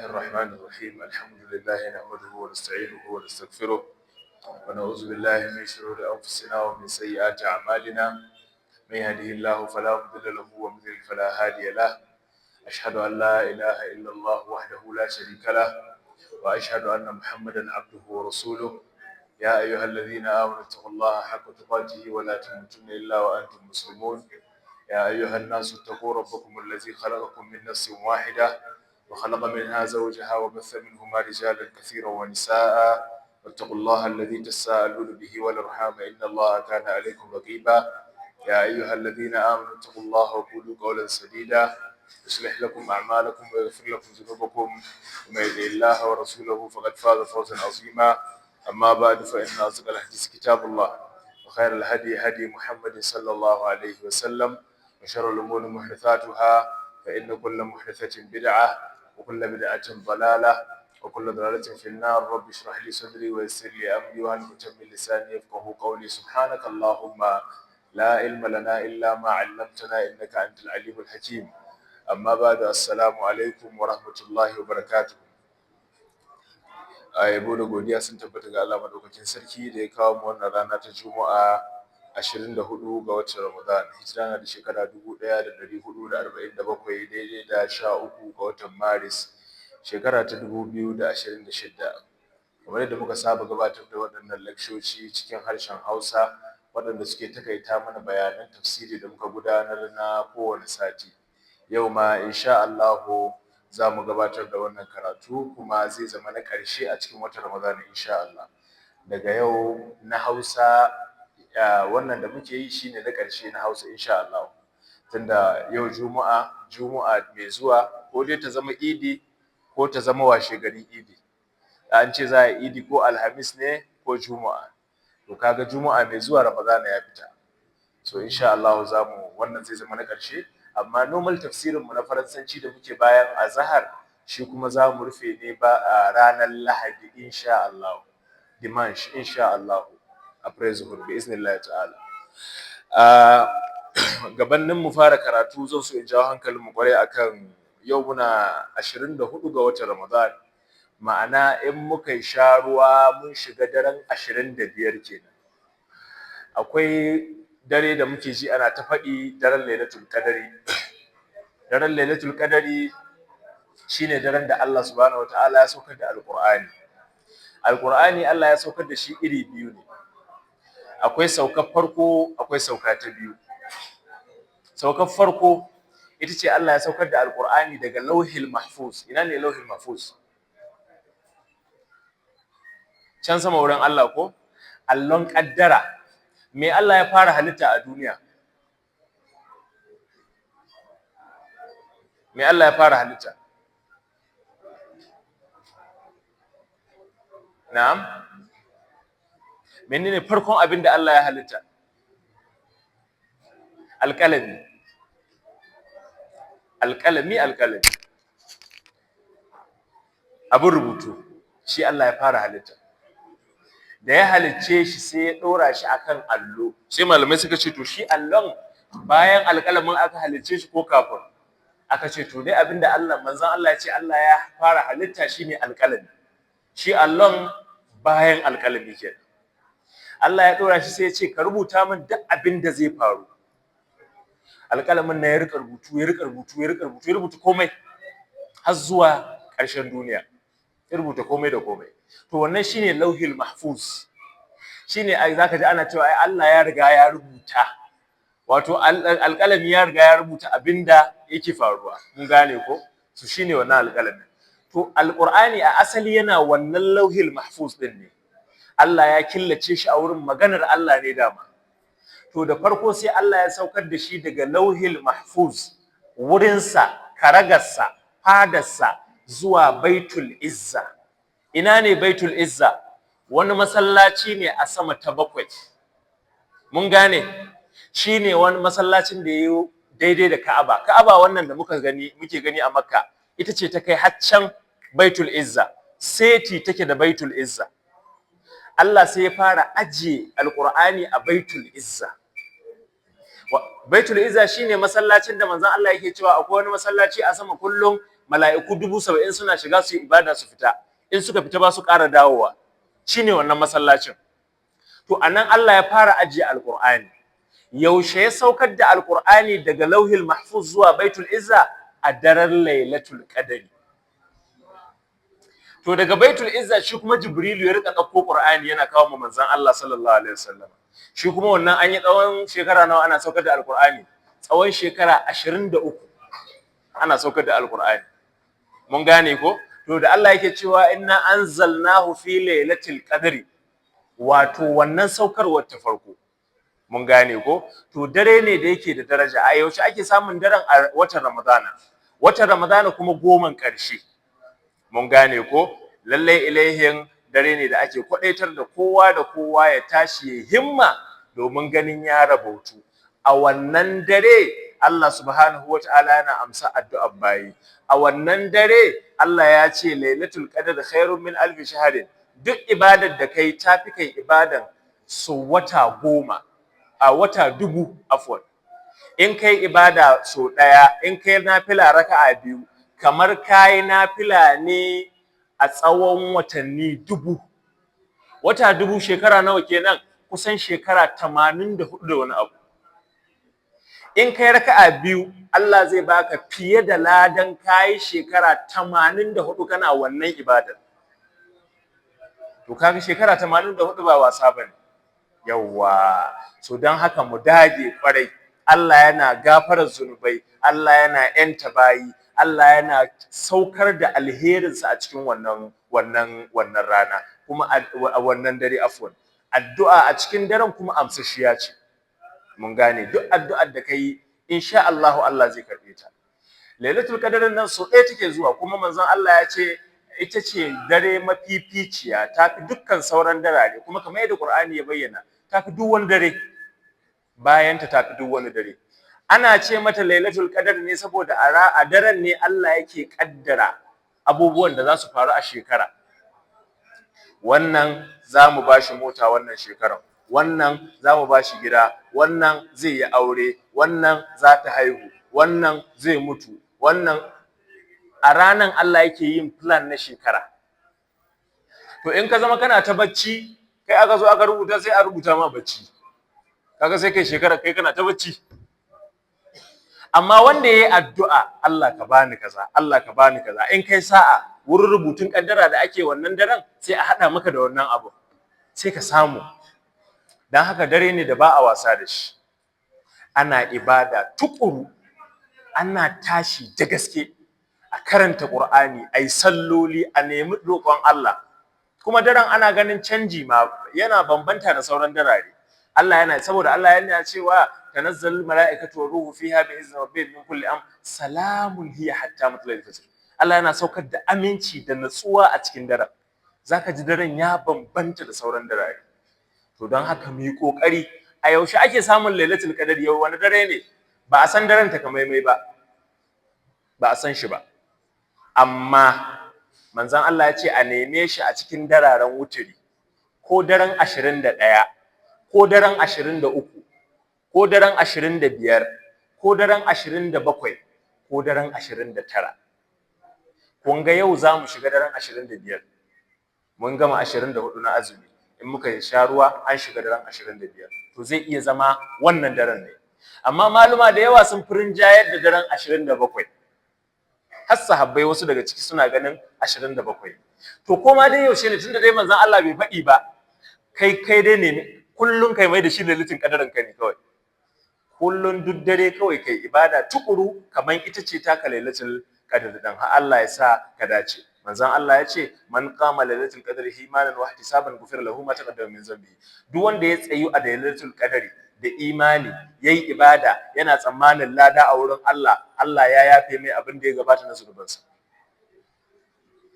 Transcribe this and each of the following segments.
الرحمن الرحيم الحمد لله نحمده ونستعينه ونستغفره ونعوذ بالله من شرور أنفسنا ومن سيئات أعمالنا من يهده الله فلا مضل له ومن يضلل فلا هادي له أشهد أن لا إله إلا الله وحده لا شريك له وأشهد أن محمدا عبده ورسوله يا أيها الذين آمنوا اتقوا الله حق تقاته ولا تموتن إلا وأنتم مسلمون يا أيها الناس اتقوا ربكم الذي خلقكم من نفس واحدة وخلق منها زوجها وبث منهما رجالا كثيرا ونساء واتقوا الله الذي تساءلون به والأرحام إن الله كان عليكم رقيبا يا أيها الذين آمنوا اتقوا الله وقولوا قولا سديدا يصلح لكم أعمالكم ويغفر لكم ذنوبكم ومن يطع الله ورسوله فقد فاز فوزا عظيما أما بعد فإن أصدق الحديث كتاب الله وخير الهدي هدي محمد صلى الله عليه وسلم وشر الأمور محدثاتها فإن كل محدثة بدعة وكل بدعة ضلالة وكل ضلالة في النار رب اشرح لي صدري ويسر لي أمري واحلل عقدة من لساني يفقهوا قولي سبحانك اللهم لا علم لنا إلا ما علمتنا إنك أنت العليم الحكيم أما بعد السلام عليكم ورحمة الله وبركاته a yabo da godiya sun tabbata ga Allah madaukakin sarki da ya kawo mu wannan rana ta Juma'a 24 ga watan Ramadan hijira na da shekara 1447 daidai da 13 ga watan Maris shekara ta 2026 kamar yadda muka saba gabatar da waɗannan lakcoci cikin harshen Hausa waɗanda suke takaita mana bayanan tafsiri da muka gudanar na kowane sati yau ma insha Allah za mu gabatar da wannan karatu kuma zai zama na ƙarshe a cikin watan Ramadan insha Allah daga yau na Hausa wannan da muke yi shine na ƙarshe na Hausa insha Allah tunda yau Juma'a mai zuwa ko dai ta zama Idi ko ta zama washe garin Idi an ce za a yi Idi ko Alhamis ne ko Juma'a to kaga Juma'a mai zuwa Ramadan ya fita so insha Allah wannan zai zama na ƙarshe amma normal tafsirinmu na faransanci da muke bayan azhar shi kuma za mu rufe ne ba a ranar lahadi insha Allah dimanche insha Allah après zuhur bi iznillah ta'ala gabanin mu fara karatu zan so in jawo hankalin mu kware akan yau muna 24 ga watan Ramadan ma'ana in muka sha ruwa mun shiga daren 25 kenan akwai dare da muke ji ana ta faɗi daren Lailatul Qadari daren Lailatul Qadari shine daren da Allah subhanahu wataala ya saukar da Alqur'ani Allah ya saukar da shi iri biyu ne akwai saukar farko akwai sauka ta biyu saukar farko ita ce Allah ya saukar da Alqur'ani daga Lauhil Mahfuz ina ne Lauhil Mahfuz can sama wurin Allah ko allon kaddara me Allah ya fara halitta a duniya me Allah ya fara halitta na'am menene farkon abin da Allah ya halitta alƙalami abin rubutu shi Allah ya fara halitta da ya halicce shi sai ya ɗora shi akan allo sai malamai suka ce to shi allon bayan alƙalamin aka halicce shi ko kafin aka ce to dai abinda manzon Allah ya ce Allah ya fara halitta shine alƙalami shi allon bayan alƙalami kenan Allah ya ɗora shi sai ya ce ka rubuta min duk abin da zai faru alƙalamin na ya rika rubutu komai har zuwa ƙarshen duniya ya rubuta komai da komai to wannan shine lauhil mahfuz shine zaka ji ana cewa ai Allah ya riga ya rubuta wato alƙalami ya riga ya rubuta abinda yake faruwa mun gane ko su shine wannan alƙalami to alqur'ani a asali yana wannan lauhil mahfuz din ne Allah ya killace shi a wurin maganar Allah ne dama to da farko sai Allah ya saukar da shi daga lauhil mahfuz wurinsa karagarsa fadarsa zuwa baitul izza ina ne baitul izza wani masallaci ne a sama ta 7 mun gane shine wani masallacin da yayi daidai da Ka'aba wannan da muke gani a Makka ita ce ta kai haccan baitul izza seti take da baitul izza Allah sai ya fara ajiye alqur'ani a baitul izza. Baitul izza shine masallacin da manzon Allah yake cewa akwai wani masallaci a sama kullum mala'iku 70,000 suna shiga su yi ibada su fita, in suka fita ba su ƙara dawowa, shine wannan masallacin. To anan Allah ya fara ajiye alqur'ani. Yaushe ya saukar da alqur'ani daga lauhil mahfuz zuwa baitul izza? A daren lailatul qadri. To daga baitul izza shi kuma jibrilu ya rika dauko qur'ani yana kawo mu manzon Allah sallallahu alaihi wasallam. Shi kuma wannan an yi tsawon shekara nawa ana saukar da alqur'ani? Tsawon shekara 23 ana saukar da alqur'ani. Mun gane ko? To da Allah yake cewa inna anzalnahu fi lailatul qadri, wato wannan saukarwar ta farko. Mun gane ko? To dare ne da yake da daraja. A yaushe ake samun daren? A watan Ramadana. Watan Ramadana kuma 10 ƙarshe. Mun gane ko? Lallai ilaihin dare ne da ake kwadaitar da kowa da kowa ya tashi ya himma domin ganin ya rabautu. A wannan dare Allah subhanahu wataala yana amsa addu'ar bayi. A wannan dare Allah ya ce lailatul qadr khairun min alf shahr. Duk ibadar da kai tafi kai ibadan so wata 10, a wata 1000 afwan. In kai ibada so daya, in kai nafila raka'a 2, kamar kai nafila ne a tsawon watanni 1000. Wata 1000 shekara nawa kenan? Kusan shekara 84 da wani abu. In kai raka'a 2, Allah zai baka fiye da ladan kai shekara 84 kana wannan ibadar. To kaga shekara 84 ba wasa bane. Yawwa, so dan haka mu dage kwarai. Allah yana gafarar zunubai, Allah yana yanta bayi, Allah yana saukar da alherinsa a cikin wannan rana, kuma a wannan dare afwan. Addu'a a cikin daren kuma amsashiya ce. Mun gane duk addu'ar da kai insha Allah Allah zai karbe ta. Lailatul qadr nan so ɗaya take zuwa, kuma manzon Allah ya ce ita ce dare mafificiya, tafi dukkan sauran darare, kuma kamar yadda Qur'ani ya bayyana tafi duk wani dare, bayan ta tafi duk wani dare. Ana ce mata lailatul qadr ne saboda a daren ne Allah yake kaddara abubuwan da za su faru a shekara. Wannan zamu bashi mota wannan shekarar, wannan zamu bashi gida, wannan zai yi aure, wannan za ta haihu, wannan zai mutu, wannan a ranan Allah yake yin plan na shekara. To in ka zama kana ta bacci, kai aka zo aka rubuta sai a rubuta ma bacci, kaga sai kai shekara kai kana ta bacci. Amma wanda yayi addu'a, Allah ka bani kaza, Allah ka bani kaza, in kai sa'a wurin rubutun kaddara da ake wannan daren sai a hada maka da wannan abu, sai ka samu. Dan haka dare ne da ba a wasa da shi. Ana ibada tukuru, ana tashi da gaske, a karanta Qur'ani, ai salloli, a nemi roƙon Allah. Kuma daren ana ganin canji ma yana bambanta da sauran darare. Allah yana, saboda Allah yana cewa tanazzalul mala'ikatu wa ruhu fiha bi izni rabbihim min kulli amr salamun hiya hatta matla'il fajr. Allah yana saukar da aminci da natsuwa a cikin daren. Zaka ji daren ya bambanta da sauran darare. To don haka mu yi kokari. A yaushe ake samun lailatul qadr? Yau wani dare ne? Ba a san daren ta kamaimai ba, ba a san shi ba. Amma manzon Allah ya ce a neme shi a cikin dararen wuturi, ko daren 21, ko daren 23, ko daren 25, ko daren 27, ko daren 29. Kun ga yau za mu shiga daren 25, mun gama 24 na azumi, in muka sha ruwa an shiga daren 25. To zai iya zama wannan daren ne. Amma maluma da yawa sun furin jayar da daren 27. Har sahabbai wasu daga ciki suna ganin 27. To koma dai yaushe ne, tunda dai manzon Allah bai faɗi ba, kai dai ne kullun kai mai da shi lailatul qadarin ka ne kawai. Kullun duk dare kawai kai ibada tukuru kaman ita ce taka lailatul qadr dan har Allah ya sa ka dace. Manzon Allah ya ce man qama lailatul qadri imanan wa ihtisaban ghufira lahu ma taqaddama min dhanbi. Duk wanda ya tsayu a lailatul qadri da imani, yayi ibada yana tsammanin lada a wurin Allah, Allah ya yafe mai abin da ya gabata na zunubansa.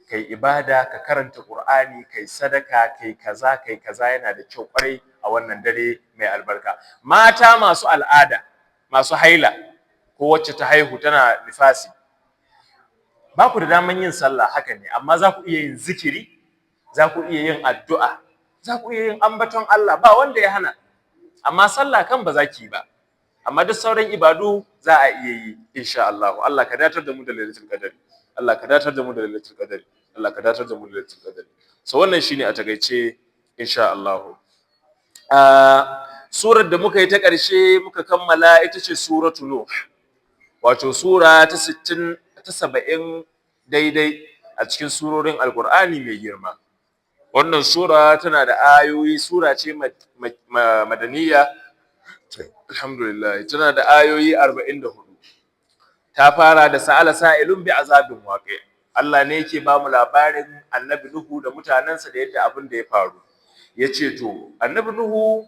Kai ibada, ka karanta Qur'ani, kai sadaka, kai kaza yana da kyau kwarai a wannan dare mai albarka. Mata masu al'ada, masu haila, ko wacce ta haihu tana nifasi, ba ku da daman yin sallah, haka ne, amma za ku iya yin zikiri, za ku iya yin addu'a, za ku iya yin ambaton Allah, ba wanda ya hana, amma sallah kan ba za ki ba, amma duk sauran ibadu za a iya yi insha Allah. Allah ka datar da mu da lailatul qadari, Allah ka datar da mu da lailatul qadari, Allah ka datar da mu da lailatul qadari. So wannan shine a takeice insha Allah. Surar da muka yi ta ƙarshe muka kammala ita ce suratu Nuh, wato sura ta 60 ta 70 daidai a cikin surorin Alƙur'ani mai girma. Wannan sura tana da ayoyi, sura ce madaniya, alhamdulillah, tana da ayoyi 44. Ta fara da sa'ala sa'ilun bi azabin waqi. Allah ne yake ba mu labarin annabi Nuhu da mutanansa da yadda abin da ya faru. Yace to annabi Nuhu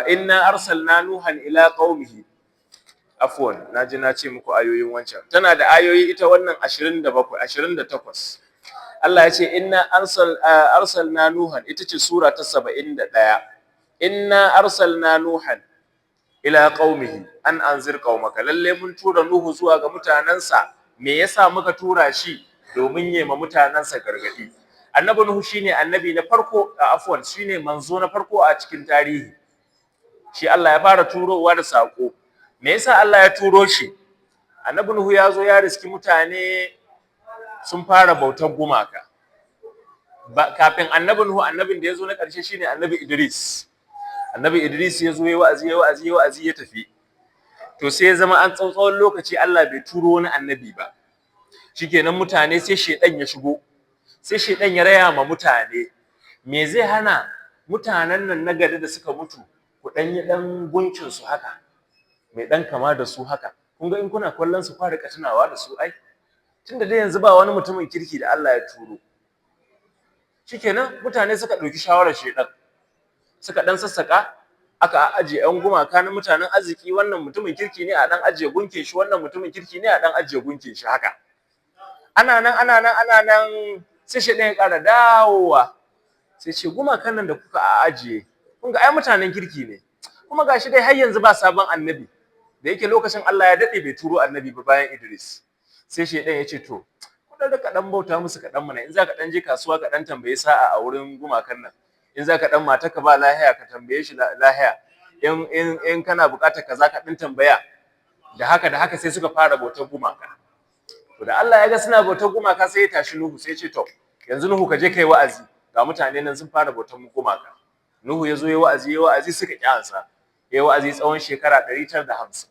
inna arsalna nuhan ila qaumihi, afwan naji na ce muku ayoyin wancan, tana da ayoyi ita wannan 27 28. Allah ya ce inna arsalna nuhan, ita ce sura ta 71. Inna arsalna nuhan ila qaumihi an anzir qaumaka, lalle mun tura Nuhu zuwa ga mutanansa. Me yasa muka tura shi? Domin yema mutanansa gargadi. Annabi Nuhu shine annabi na farko, afwan shine manzo na farko a cikin tarihi. Shi Allah ya fara turowa da sako. Me yasa Allah ya turo shi? Annabi Nuhu ya zo ya riski mutane sun fara bautar gumaka. Kafin annabi Nuhu, annabin da ya zo na ƙarshe shine annabi Idris. Annabi Idris ya zo ya wa'azi ya tafi. To sai ya zama an tsawon lokaci Allah bai turo wani annabi ba. Shikenan mutane sai shedan ya shigo. Sai shedan ya raya ma mutane, me zai hana mutanen nan na gari da suka mutu ku dan yi dan gunkin su haka, mai dan kama da su haka, kun ga in kuna kallon su fara tunawa da su ai, tunda dai yanzu ba wani mutumin kirki da Allah ya turo. Shikenan mutane suka dauki shawarar shedan, suka dan sassaka, aka ajiye yan gumaka na mutanen arziki, wannan mutumin kirki ne a dan ajiye gunkin shi, wannan mutumin kirki ne a dan ajiye gunkin shi haka. Ana nan sai shedan ya ƙara dawowa, sai ce gumakan nan da kuka ajiye kun ga ai mutanen kirki ne, kuma gashi dai har yanzu ba sabon annabi, da yake lokacin Allah ya dade bai turo annabi ba bayan Idris. Sai shedan ya ce to ku dan rika dan bauta musu kadan mana, in zaka dan je kasuwa ka dan tambaye sa'a a wurin gumakan nan, in zaka dan mata ka ba lahiya ka tambaye shi lahiya, in kana bukatar kaza ka dan tambaya. Da haka sai suka fara bautar gumaka. To da Allah ya ga suna bautar gumaka sai ya tashi Nuhu, sai ya ce to yanzu Nuhu ka je kai wa'azi, ga mutane nan sun fara bautar gumaka. Nuhu ya zo ya wa'azi suka kyansa. Ya wa'azi tsawon shekara 950.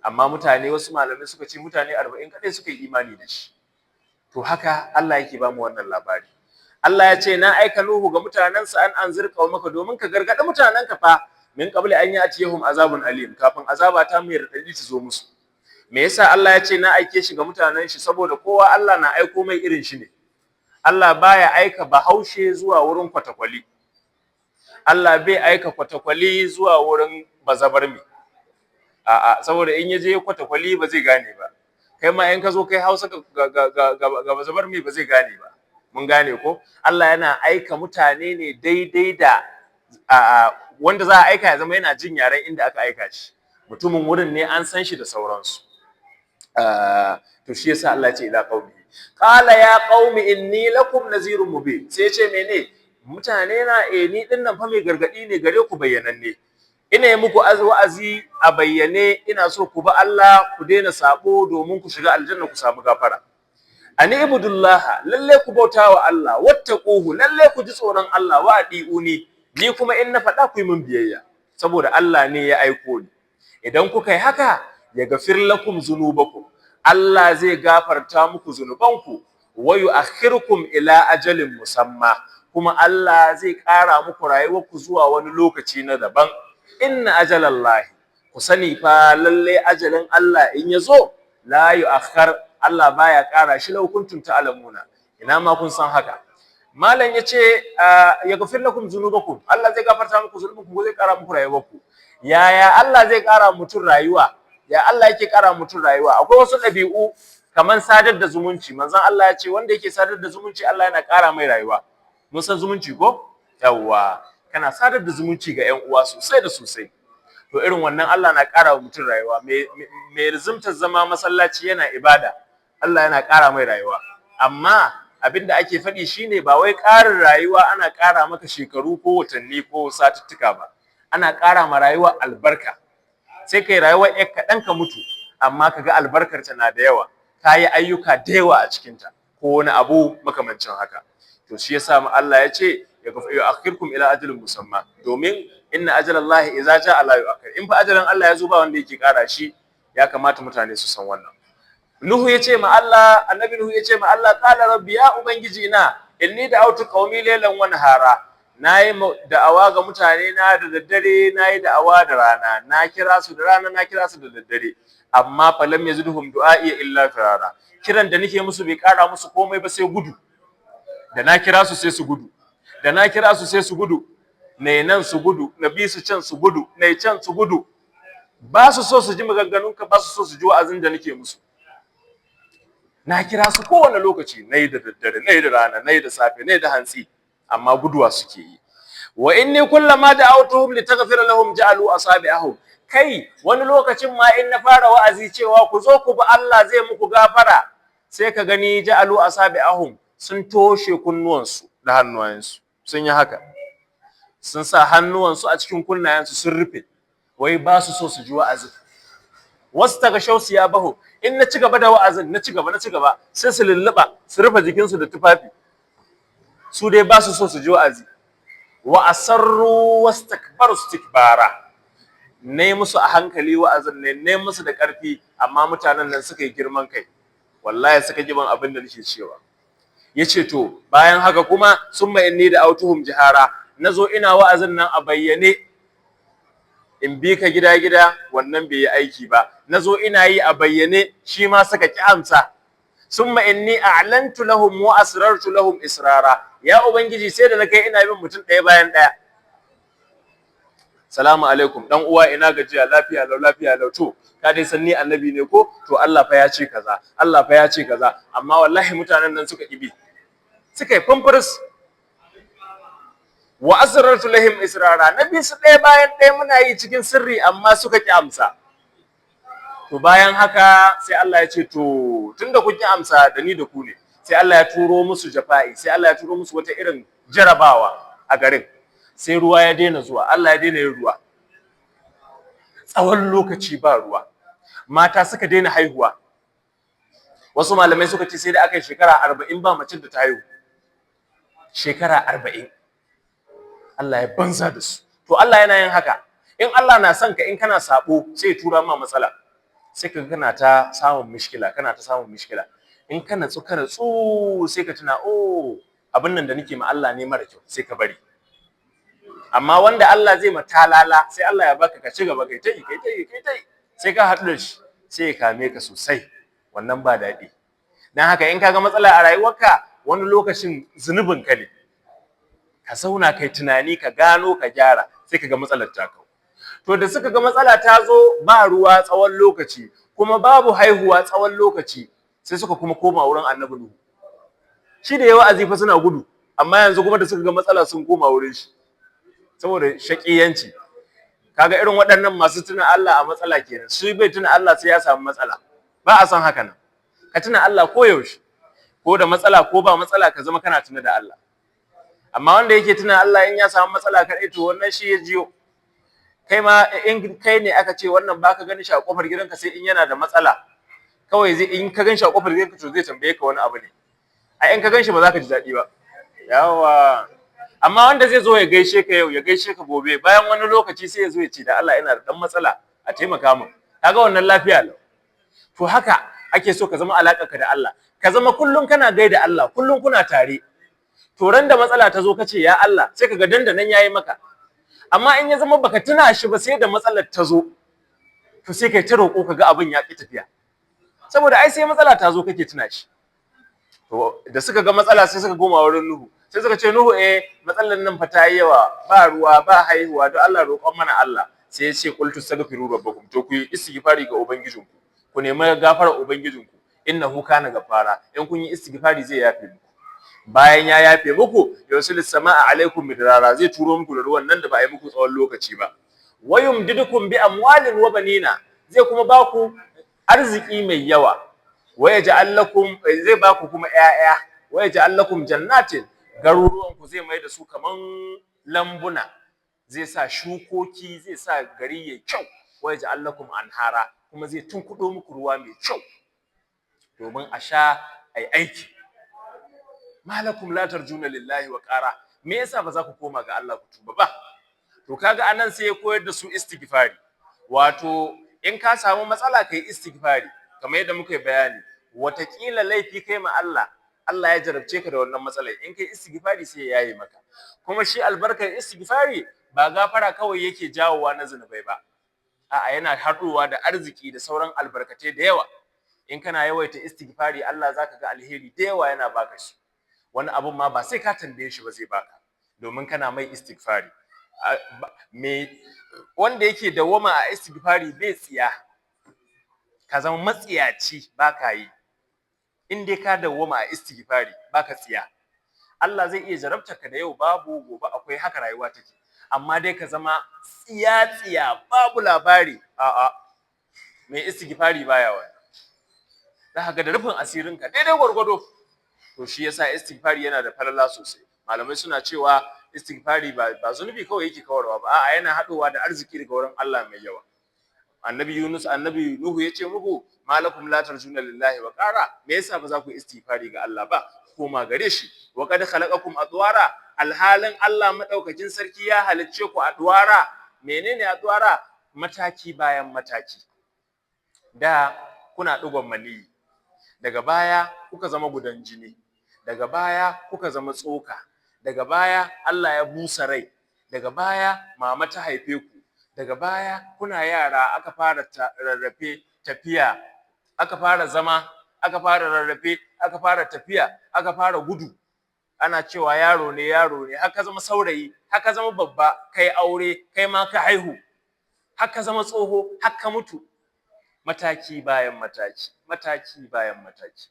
Amma mutane, wasu malamai suka ce mutane 40 kadai suka yi imani da shi. To haka Allah yake ba mu wannan labari. Allah ya ce na aika Nuhu ga mutanansa an anzir qaumaka, domin ka gargada mutananka fa min qabli an ya'tiyahum azabun alim, kafin azaba ta mai radadi ta zo musu. Me yasa Allah ya ce na aike shi ga mutanen shi? Saboda kowa Allah na aiko mai irin shi ne. Allah baya aika bahaushe zuwa wurin kwatakwali. Allah bai aika kwatakwali zuwa wurin bazabarmi. A'a, saboda in yaje kwatakwali ba zai gane ba. Kai ma in ka zo kai Hausa ga bazabarmi ba zai gane ba. Mun gane ko? Allah yana aika mutane ne daidai da wanda za a aika ya zama yana jin yaren inda aka aika shi. Mutumin wurin ne an san shi da sauransu. To shi yasa Allah ya ce ila qaumi. Qala ya qaumi inni lakum nazirun mubin. Sai ya ce mene? Mutane na ni din nan fa mai gargadi ne gare ku bayyananne. Ina yi muku wa'azi a bayyane, ina so ku ba Allah, ku daina sabo domin ku shiga aljanna ku samu gafara. Ani ibudullah, lalle ku bauta wa Allah, wattaquhu, lalle ku ji tsoron Allah, wa adiuni, ni kuma in na faɗa ku yi min biyayya, saboda Allah ne ya aiko ni. Idan kuka yi haka, ya gafir lakum zunubakum, Allah zai gafarta muku zunubanku, wa yu'akhirukum ila ajalin musamma, kuma Allah zai ƙara muku rayuwarku zuwa wani lokaci na daban. Inna ajalallahi, ku sani fa lalle ajalin Allah in yazo la yu'akhkhar, Allah baya ƙara shi, law kuntum ta'lamuna, ina ma kun san haka. Malam yace ya gafir lakum zunubakum, Allah zai gafarta muku zunubanku, zai ƙara muku rayuwarku. Yaya Allah zai ƙara mutun rayuwa? Ya Allah yake ƙara mutun rayuwa? Akwai wasu ɗabi'u kaman sadar da zumunci. Manzon Allah ya ce wanda yake sadar da zumunci Allah yana ƙara mai rayuwa. Mun san zumunci ko? Yawwa, kana sadar da zumunci ga ƴan uwa sosai da sosai. To irin wannan Allah na ƙara wa mutun rayuwa. Mai rizumtar zama masallaci yana ibada, Allah yana ƙara mai rayuwa. Amma abinda ake faɗi shine ba wai ƙarin rayuwa ana ƙara maka shekaru ko watanni ko satuttuka ba, ana ƙara ma rayuwa albarka. Sai kai rayuwar ƴar kaɗan ka mutu amma kaga albarkar ta na da yawa, kayi ayyuka da yawa a cikinta ko wani abu makamancin haka. To shi yasa Allah ya ce ya akhirkum ila ajalin musamma, domin inna ajalallahi idza jaa la yu'akhir. In fa ajalin Allah ya zo ba wanda yake ƙara shi, ya kamata mutane su san wannan. Nuhu ya ce ma Allah, annabi Nuhu ya ce ma Allah, qala rabbi ya ubangiji na inni da'awtu qaumi laylan wa nahara, nayi da'awa ga mutane na da daddare, nayi da'awa da rana, na kira su da rana, na kira su da daddare, amma falam yazidhum du'a'i illa firara. Kiran da nake musu bai kara musu komai ba sai gudu. Da na kira su sai su gudu, da na kira su sai su gudu, ne nan su gudu, na bi su can su gudu, ne can su gudu. Ba su so su ji maganganunka, ba su so su ji wa'azin da nake musu. Na kira su kowane lokaci, nayi da daddare, nayi da rana, nayi da safe, nayi da hantsi, amma guduwa suke yi. Wa inni kullama da'awtuhum litaghfira lahum ja'alu asabi'ahum. Kai wani lokacin ma in na fara wa'azi cewa ku zo ku bi Allah zai muku gafara, sai ka gani ja'alu asabi'ahum, sun toshe kunnuwansu da hannuwansu, sun yi haka, sun sa hannuwansu a cikin kunnayensu sun rufe, wai ba su so su ji wa'azi. Wasu taga shausu ya baho, in na ci gaba da wa'azin, na ci gaba sai su lulluɓa su rufe jikinsu da tufafi, su dai ba su so su ji wa'azi. Wa asarru wastakbaru istikbara, ne musu a hankali wa'azin ne musu da ƙarfi, amma mutanen nan suka yi girman kai, wallahi suka ji ban abin da nake cewa. Yace to bayan haka kuma summa inni da autuhum jihara, nazo ina wa'azin nan a bayyane, in bi ka gida wannan bai yi aiki ba, nazo ina yi a bayyane, shi ma suka ki amsa. Summa inni a'lantu lahum wa asrartu lahum israra, ya ubangiji sai da na kai ina bin mutum ɗaya bayan ɗaya. Salamu alaikum dan uwa, ina gajiya, lafiya lau, to ka dai san ni annabi ne ko, to Allah fa ya ce kaza, Allah fa ya ce kaza, amma wallahi mutanen nan suka ibi, suka yi fumfuris. Wa asrartu lahum israra, nabi su ɗaya bayan ɗaya muna yi cikin sirri, amma suka ki amsa. To bayan haka sai Allah ya ce to tunda kun ki amsa da ni da ku ne, sai Allah ya turo musu jafa'i, sai Allah ya turo musu wata irin jarabawa a garin. Sai ruwa ya daina zuwa, Allah ya daina yin ruwa. Tsawon lokaci ba ruwa. Mata suka daina haihuwa. Wasu malamai suka ce sai da aka yi shekara 40 ba macen da ta haihu. Shekara 40. Allah ya banza da su. To Allah yana yin haka. In Allah na son ka, in kana sabo, sai ya tura ma matsala. Sai ka kana ta samun mishkila. In kana tsu sai ka tuna, oh, abin nan da nake ma Allah ne mara kyau, sai ka bari. Amma wanda Allah zai matalala, sai Allah ya baka ka ci gaba kai tai sai ka haɗu da shi, sai ya kame ka sosai. Wannan ba daɗi. Dan haka in kaga matsala a rayuwarka, wani lokacin zunubin ka ne. Ka zauna kai tunani, ka gano, ka gyara, sai ka ga matsalar ta kau. To da suka ga matsala ta zo, ba ruwa tsawon lokaci, kuma babu haihuwa tsawon lokaci, sai suka kuma koma wurin Annabi Nuhu. Shi da yawa azifa suna gudu, amma yanzu kuma da suka ga matsala sun koma wurin shi. Saboda shakiyanci. Kaga irin waɗannan masu tuna Allah a matsala kenan, su bai tuna Allah sai ya samu matsala. Ba a san haka nan. Ka tuna Allah ko yaushe, ko da matsala ko ba matsala, ka zama kana tuna da Allah. Amma wanda yake tuna Allah in ya samu matsala kadai, to wannan shi ya jiyo. Kai ma in kai ne aka ce wannan baka gani shi a kofar gidanka, sai in yana da matsala, kawai zai in ka ganshi a kofar gidanka to zai tambaye ka wani abu ne. A in ka ganshi ba za ka ji daɗi ba. Yawa. Amma wanda zai zo ya gaishe ka yau, ya gaishe ka gobe, bayan wani lokaci sai ya zo ya ce da Allah ina da dan matsala, a taimaka min. Kaga wannan lafiya lau. To haka ake so ka zama alaƙarka da Allah. Ka zama kullun kana gaida Allah, kullun kuna tare. To ran da matsala ta zo ka ce ya Allah, sai ka ga dandanan yayi maka. Amma in ya zama baka tuna shi ba sai da matsalar ta zo, to sai kai ta roƙo ka ga abin ya ƙi tafiya. Saboda ai sai matsala ta zo kake tuna shi. To da suka ga matsala sai suka goma wurin Nuhu. Sai suka ce Nuhu, matsalar nan fa ta yi yawa, ba ruwa, ba haihuwa, don Allah roƙon mana Allah. Sai ya ce qultu astaghfiru rabbakum, to ku yi istighfari ga ubangijinku. Ku nemi gafarar ubangijinku. Innahu kana gafara. In kun yi istighfari zai yafe muku. Bayan ya yafe muku, yusilis samaa alaikum midrara, zai turo muku da ruwan nan da ba a yi muku tsawon lokaci ba. Wayumdidukum bi amwalin wa banina, zai kuma ba ku arziki mai yawa. Wayaj'al lakum, zai ba ku kuma ƴaƴa wa yaj'al lakum jannatin, garuruwan ku zai mai da su kaman lambuna, zai sa shukoki, zai sa gari yayi kyau, wa yaj'al lakum anhara, kuma zai tunkudo muku ruwa mai kyau domin a sha ai aiki. Malakum la tarjuna lillahi wa qara, me yasa ba za ku koma ga Allah ku tuba ba? To kaga anan sai ya koyar da su istighfari, wato in ka samu matsala kai istighfari, kamar yadda muka yi bayani, watakila laifi kai ma Allah, Allah ya jarabce ka da wannan matsalar, in kai istighfari sai ya yaye maka. Kuma shi albarkar istighfari ba gafara kawai yake jawowa na zunubai ba, a'a yana haɗuwa da arziki da sauran albarkatai da yawa. In kana yawaita istighfari, Allah zaka ga alheri da yawa yana baka shi, wani abun ma ba sai ka tambaye shi ba zai baka, domin kana mai istighfari. Wanda yake dawwama a istighfari bai tsiya, ka zama matsiyaci baka yi, in dai ka dawwama a istighfari baka tsiya. Allah zai iya jarabtar ka da yau babu, gobe akwai, haka rayuwa take, amma dai ka zama tsiya babu labari, a'a, mai istighfari baya wannan. Za ka ga da rufin asirinka daidai gwargwado. To shi yasa istighfari yana da falala sosai. Malamai suna cewa istighfari ba zunubi kawai yake kawarwa ba, a'a yana haɗowa da arziki daga wurin Allah mai yawa. Annabi Nuhu ya ce muku malakum la tarjuna lillahi wa qara, me yasa ba za ku istighfari ga Allah ba, koma gare shi. Wa qad khalaqakum atwara, alhalin Allah madaukakin sarki ya halicce ku atwara. Menene atwara? Mataki bayan mataki. Da kuna dugon maniyi, daga baya kuka zama gudan jini, daga baya kuka zama tsoka, daga baya Allah ya busa rai, daga baya mama ta haife ku, daga baya kuna yara aka fara rarrafe tafiya, aka fara zama, aka fara rarrafe, aka fara tafiya, aka fara gudu, ana cewa yaro ne, haka zama saurayi, haka zama babba, kai aure, kai ma ka haihu, haka zama tsoho, haka mutu, mataki bayan mataki, mataki bayan mataki.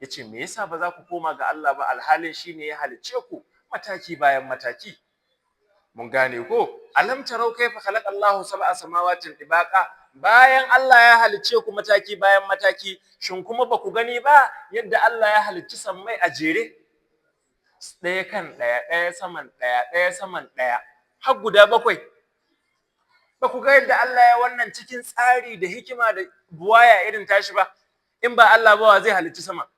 Yace me yasa ba za ku koma ga Allah ba, alhalin shine ya halicce ku mataki bayan mataki. Mun gane ko? Alam tarau kaifa khalaqa Allahu sab'a samawatin tibaqa, bayan Allah ya halicce ku mataki bayan mataki, shin kuma ba ku gani ba yadda Allah ya halicci sammai a jere, ɗaya kan ɗaya, ɗaya saman ɗaya, ɗaya saman ɗaya, har guda bakwai. Ba ku ga yadda Allah ya wannan cikin tsari da hikima da buwaya irin tashi ba? In ba Allah ba wa zai halicci sama?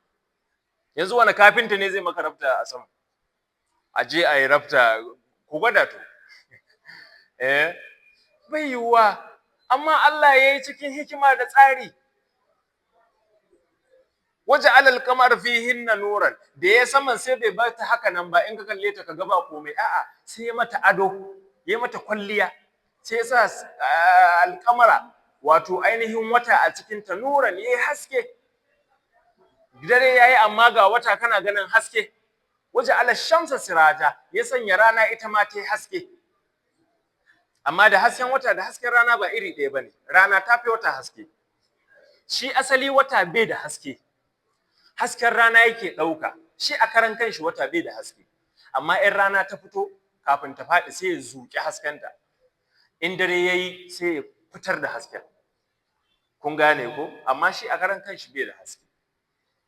Yanzu wani kafinta ne zai maka rafta a sama? A je a yi rafta, ku gwada to. Bai yiwuwa, amma Allah ya yi cikin hikima da tsari. Waja'ala al-qamara fihinna nuran, da ya saman sai bai bar ta haka nan ba, in ka kalle ta ka ga ba komai, a'a sai ya mata ado, ya mata kwalliya, sai ya sa al-qamara, wato ainihin wata a cikin ta, nuran yayi haske. Dare yayi amma ga wata kana ganin haske. Waja'ala ash-shamsa siraja, ya sanya rana ita ma ta yi haske. Amma da hasken wata da hasken rana ba iri ɗaya bane, rana ta fi wata haske. Shi asali wata bai da haske, hasken rana yake ɗauka, shi a karan kanshi wata bai da haske, amma in rana ta fito kafin ta faɗi sai ya zuƙi haskenta, in dare yayi sai ya fitar da hasken. Kun gane ko? Amma shi a karan kanshi bai da haske.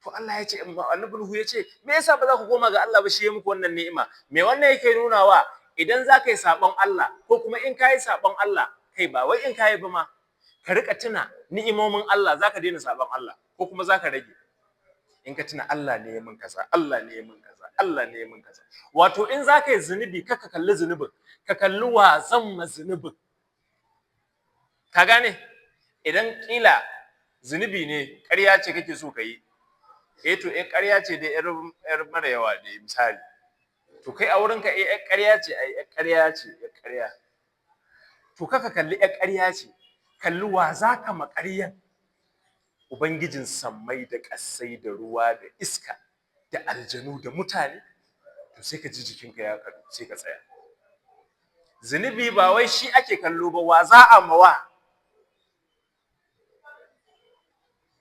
To Allah ya ce, Annabi Nuhu ya ce, me yasa ba za ku koma ga Allah ba, shi ya muku wannan ni'ima? Me wannan yake nunawa? Idan za ka yi saɓon Allah, ko kuma in ka yi saɓon Allah, kai ba wai in ka yi ba ma, ka riƙa tuna ni'imomin Allah, za ka daina saɓon Allah, ko kuma za ka rage. In ka tuna Allah ne ya min kaza, Allah ne ya min kaza, Allah ne ya min kaza. Wato in za ka yi zunubi, ka kalli zunubin, ka kalli wa zan ma zunubin. Ka gane? Idan ƙila zunubi ne, ƙarya ce kake so ka yi, to ƙarya ce da ‘yar mara yawa da misali. To kai a wurinka ‘yar ƙarya ce, ‘yar ƙarya ce, ‘yar ƙarya. To kaka kalli ‘yar ƙarya ce, kalli wa za ka ma ƙaryan. Ubangijin sammai da ƙasai da ruwa da iska da aljanu da mutane, to sai ka ji jikinka ya kaɗu, sai ka tsaya. Zunubi ba wai shi ake kallo ba, wa za a mawa.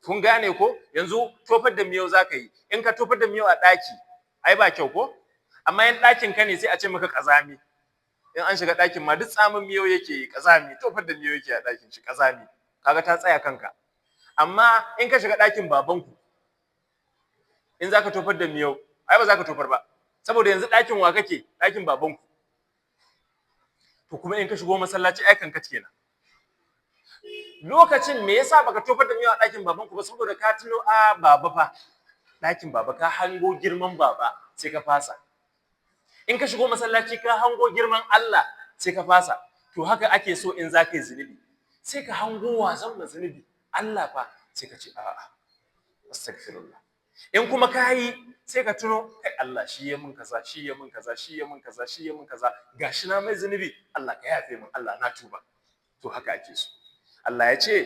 Kun gane ko? Yanzu tofar da miyau za ka yi, in ka tofar da miyau a ɗaki, ai ba kyau ko? Amma in ɗakin ka ne sai a ce maka ƙazami. In an shiga ɗakin ma duk tsamin miyau yake yi, ƙazami, tofar da miyau yake a ɗakin shi, ƙazami. Kaga ta tsaya kanka. Amma in ka shiga ɗakin babanku, in za ka tofar da miyau, ai ba za ka tofar ba saboda yanzu ɗakin wa kake, ɗakin babanku. To kuma in ka shigo masallaci ai kanka kenan. Lokacin me yasa baka tofar da miyau a ɗakin babanku ba saboda ka tuno a baba fa, ɗakin baba ka hango girman baba sai ka fasa. In ka shigo masallaci ka hango girman Allah sai ka fasa. To haka ake so in za ka yi zunubi, sai ka hango wasan da zunubi Allah fa sai ka ce a'a astaghfirullah. In kuma ka yi sai ka tuno kai Allah shi ya mun kaza, shi ya mun kaza, shi ya mun kaza, shi ya mun kaza, gashi na mai zunubi, Allah ka yafe min, Allah na tuba. To haka ake so. Allah ya ce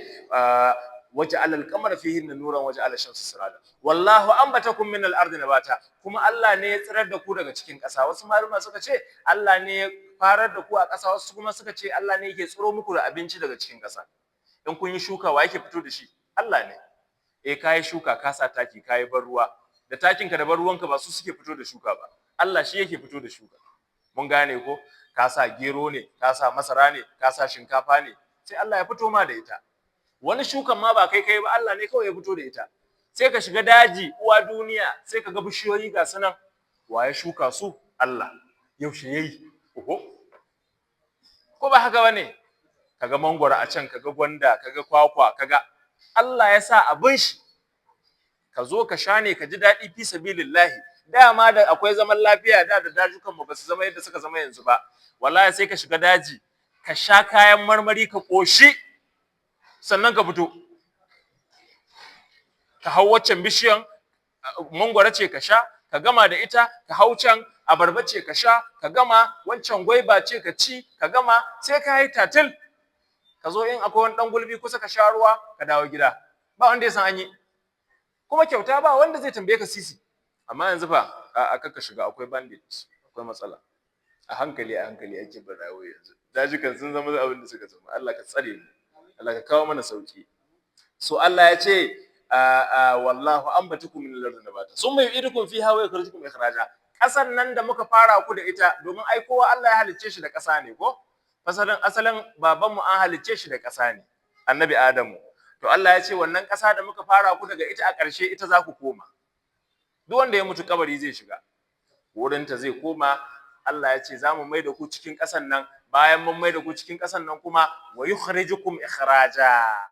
waja'ala al-qamara fihinna nuran waja'ala ash-shamsa sirada wallahu anbatakum min al-ardi nabata. Kuma Allah ne ya tsirar da ku daga cikin ƙasa. Wasu malama suka ce Allah ne ya farar da ku a ƙasa, wasu kuma suka ce Allah ne yake tsiro muku da abinci daga cikin ƙasa. In kun yi shuka wa yake fito da shi? Allah ne. Kai shuka ka sa taki kai bar ruwa, da takinka da bar ruwanka ba su suke fito da shuka ba, Allah shi yake fito da shuka. Mun gane ko? Ka sa gero ne, ka sa masara ne, ka sa shinkafa ne, sai Allah ya fito ma da ita. Wani shukan ma ba kai ba, Allah ne kawai ya fito da ita. Sai ka shiga daji uwa duniya sai ka ga bishiyoyi ga sunan, wa ya shuka su? Allah. Yaushe yayi? Oho. Ko ba haka bane? Kaga mangwaro a can, kaga gwanda, kaga kwakwa, kaga Allah ya sa abin shi. Ka zo ka sha ne ka ji daɗi fi sabilillahi. Dama da akwai zaman lafiya da dajukan mu ba su zama yadda suka zama yanzu ba. Wallahi sai ka shiga daji ka sha kayan marmari ka koshi sannan ka fito. Ka hau waccan bishiyan mangwaro ce ka sha, ka gama da ita, ka hau can abarba ce ka sha, ka gama wancan gwaiba ce ka ci, ka gama sai ka yi tatil. Ka zo in akwai wani dan gulbi kusa ka sha ruwa ka dawo gida. Ba wanda ya san an yi. Kuma kyauta ba wanda zai tambaye ka sisi. Amma yanzu fa a kaka shiga akwai bandits, akwai matsala. A hankali ake bin rayuwa yanzu. Dajukan sun zama abin da suka zama. Allah ka tsare mu. Allah ka kawo mana sauki. So Allah ya ce wallahu anbatakum min al-ardi nabata summa yu'idukum fiha wa yukhrijukum ikhraja. Kasan nan da muka fara ku da ita, domin ai kowa Allah ya halicce shi da ƙasa ne ko? Asalin babanmu an halicce shi da ƙasa ne, Annabi Adamu. To Allah ya ce wannan ƙasa da muka fara ku daga ita a ƙarshe ita za ku koma. Duk wanda ya mutu kabari zai shiga, wurinta zai koma. Allah ya ce za mu mai da ku cikin ƙasan nan, bayan mun mai da ku cikin ƙasan nan kuma wa yukhrijukum ikhraja.